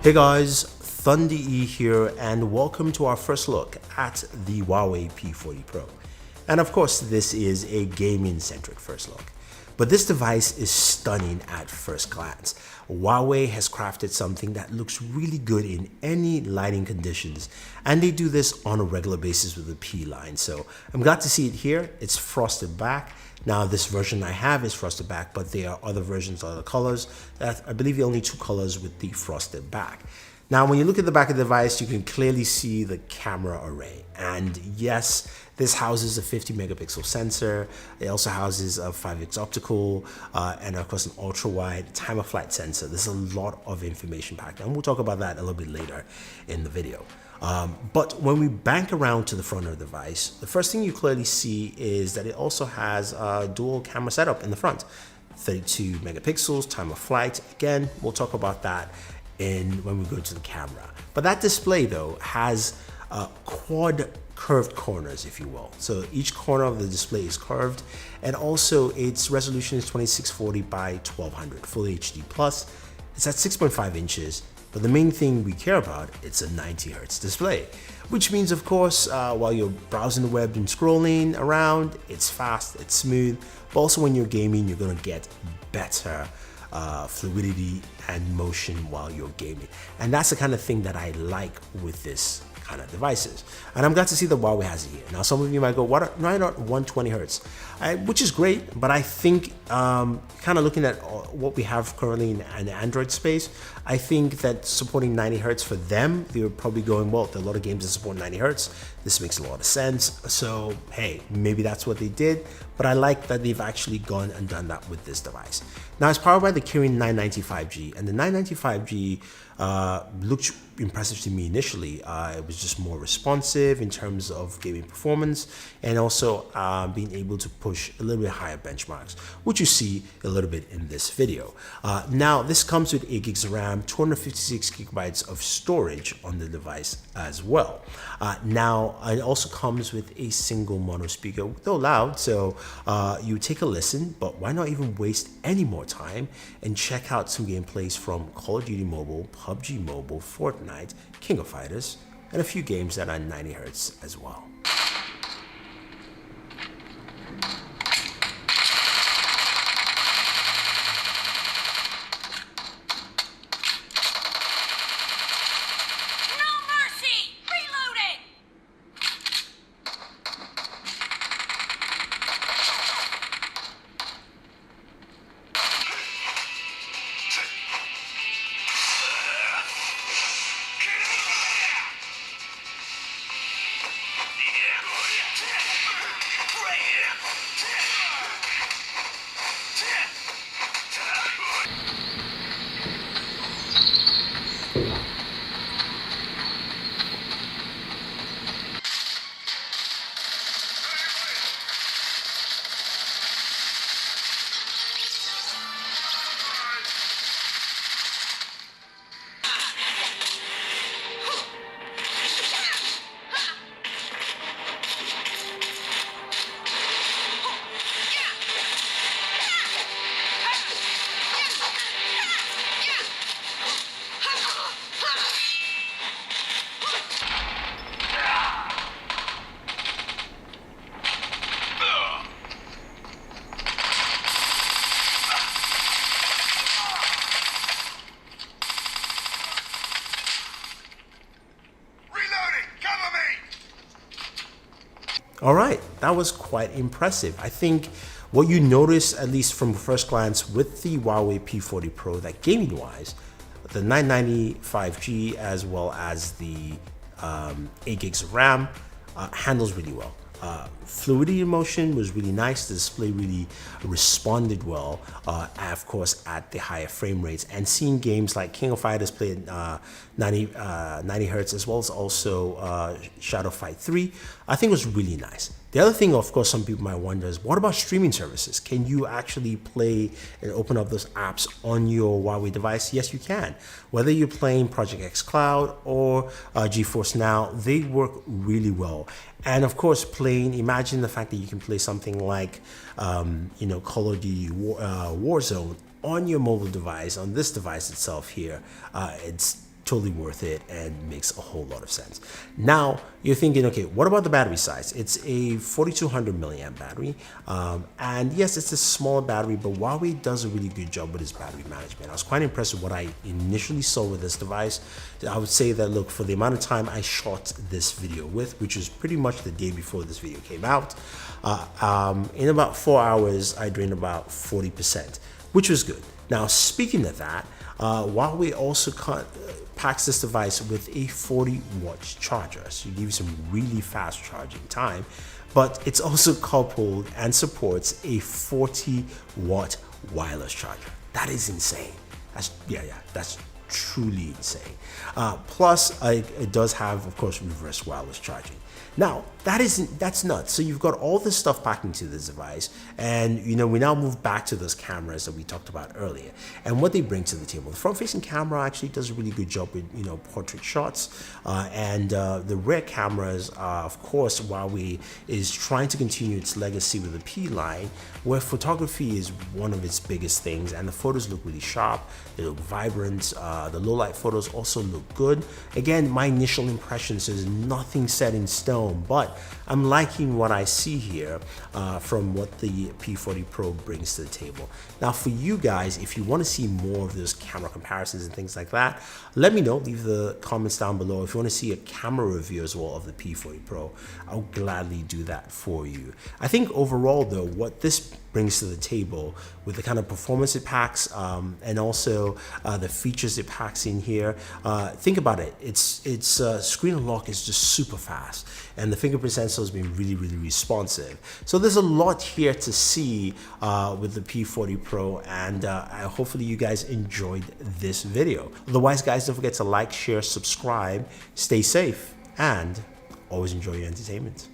Hey guys, Thunder E here and welcome to our first look at the Huawei P40 Pro. And of course this is a gaming centric first look. But this device is stunning at first glance. Huawei has crafted something that looks really good in any lighting conditions, and they do this on a regular basis with the P line. So I'm glad to see it here. It's frosted back. Now this version I have is frosted back, but there are other versions, other colors. I believe the only two colors with the frosted back. Now, when you look at the back of the device, you can clearly see the camera array. And yes, this houses a 50 megapixel sensor. It also houses a 5x optical and of course an ultra wide time of flight sensor. There's a lot of information packed, and we'll talk about that a little bit later in the video. But when we bank around to the front of the device, the first thing you clearly see is that it also has a dual camera setup in the front. 32 megapixels, time of flight. Again, we'll talk about that when we go to the camera. But that display though has quad curved corners, if you will. So each corner of the display is curved, and also its resolution is 2640 by 1200 full HD plus. It's at 6.5 inches, but the main thing we care about, it's a 90 hertz display, which means of course while you're browsing the web and scrolling around, it's fast, it's smooth, but also when you're gaming, you're gonna get better fluidity and motion while you're gaming. And that's the kind of thing that I like with this kind of devices. And I'm glad to see that Huawei has it here. Now some of you might go, why not 120 hertz? Which is great, but I think kind of looking at what we have currently in the Android space, I think that supporting 90 hertz for them, they're probably going, well, there are a lot of games that support 90 hertz. This makes a lot of sense. So hey, maybe that's what they did, but I like that they've actually gone and done that with this device. Now it's powered by the Kirin 995G, and the 995G looked impressive to me initially. It was just more responsive in terms of gaming performance, and also being able to push a little bit higher benchmarks, which you see a little bit in this video. Now this comes with 8 gigs of RAM, 256 gigabytes of storage on the device as well. Now it also comes with a single mono speaker, though loud, so you take a listen, but why not even waste any more time and check out some gameplays from Call of Duty Mobile, PUBG Mobile, Fortnite, King of Fighters, and a few games that are 90 hertz as well. All right, that was quite impressive. I think what you notice, at least from first glance with the Huawei P40 Pro, that gaming wise, the 995G as well as the 8 gigs of RAM handles really well. Fluidity in motion was really nice. The display really responded well, of course, at the higher frame rates. And seeing games like King of Fighters play at 90 hertz, as well as also Shadow Fight 3, I think was really nice. The other thing, of course, some people might wonder is, what about streaming services? Can you actually play and open up those apps on your Huawei device? Yes, you can. Whether you're playing Project X Cloud or GeForce Now, they work really well. And of course, imagine the fact that you can play something like, Call of Duty Warzone on your mobile device, on this device itself here. It's totally worth it and makes a whole lot of sense. Now you're thinking, okay, what about the battery size? It's a 4200 milliamp battery, and yes, it's a smaller battery, but Huawei does a really good job with its battery management. I was quite impressed with what I initially saw with this device. I would say that, look, for the amount of time I shot this video with, which was pretty much the day before this video came out, in about 4 hours I drained about 40%, which was good. Now, speaking of that, Huawei also packs this device with a 40-watt charger, so you give you some really fast charging time, but it's also coupled and supports a 40-watt wireless charger. That is insane. That's truly insane. Plus, it does have, of course, reverse wireless charging. Now, that's nuts. So you've got all this stuff packed into this device, and we now move back to those cameras that we talked about earlier and what they bring to the table. The front-facing camera actually does a really good job with portrait shots, and the rear cameras, of course, Huawei is trying to continue its legacy with the P line, where photography is one of its biggest things, and the photos look really sharp, they look vibrant. The low-light photos also look good. Again, my initial impressions is nothing set in stone, but I'm liking what I see here from what the P40 Pro brings to the table. Now, for you guys, if you want to see more of those camera comparisons and things like that, let me know. Leave the comments down below. If you want to see a camera review as well of the P40 Pro, I'll gladly do that for you. I think overall, though, what this brings to the table with the kind of performance it packs, and also the features it packs in here, think about it. Its screen unlock is just super fast, and the fingerprint sensor has been really responsive. So there's a lot here to see with the P40 Pro, and hopefully you guys enjoyed this video. Otherwise, guys, don't forget to like, share, subscribe, stay safe, and always enjoy your entertainment.